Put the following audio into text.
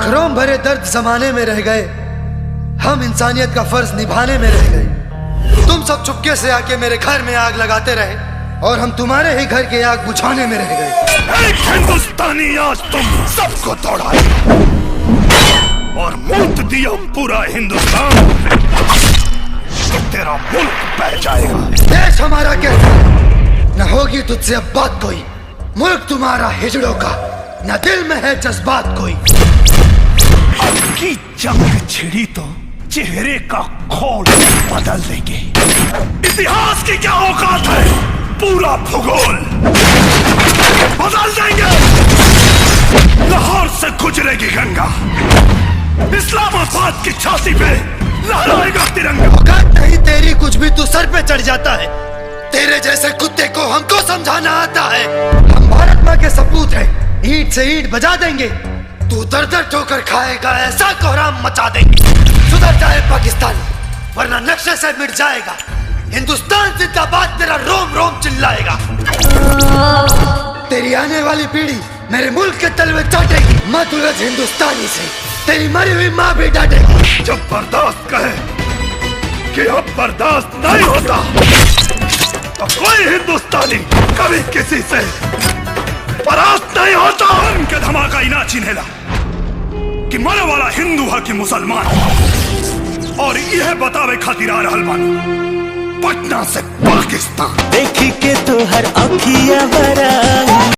अखरों भरे दर्द जमाने में रह गए, हम इंसानियत का फर्ज निभाने में रह गए। तुम सब चुपके से आके मेरे घर में आग लगाते रहे और हम तुम्हारे ही घर की आग बुझाने में रह गए। एक हिंदुस्तानी आज तुम सबको दौड़ाए और मूत दिया पूरा हिंदुस्तान, तो तेरा मुल्क बह जाएगा। देश हमारा कहता न होगी तुझसे अब बात कोई, मुल्क तुम्हारा हिजड़ों का, न दिल में है जज्बात कोई। अब की जंग छिड़ी तो चेहरे का खोल बदल देंगे। इतिहास की क्या औकात है, पूरा भूगोल बदल देंगे। लाहौर से गुजरेगी गंगा, इस्लामाबाद की छाती पे लहराएगा तिरंगा। औकात नहीं तेरी कुछ भी, तू सर पे चढ़ जाता है। तेरे जैसे कुत्ते को हमको समझाना आता है। हम भारत माँ के सपूत हैं, ईंट से ईंट बजा देंगे। तू दर दर ठोकर खाएगा, ऐसा कोहराम मचा देंगे। सुधर जाए पाकिस्तान वरना नक्शे से मिट जाएगा। हिंदुस्तान जिंदाबाद तेरा रोम रोम चिल्लाएगा। तेरी आने वाली पीढ़ी मेरे मुल्क के तलवे चाटेगी। मत उलझ हिंदुस्तानी से, तेरी मरी हुई माँ भी डांटेगी। जब बर्दाश्त कहे कि अब बर्दाश्त नहीं होता, तो कोई हिंदुस्तानी कभी किसी से परास्त नहीं होता। उनके धमाका इना चिन्हेला कि मरे वाला हिंदू है कि मुसलमान, और यह बतावे खातिर आ रहल बानी पटना से पाकिस्तान। देखी के तो हर अखिया बरा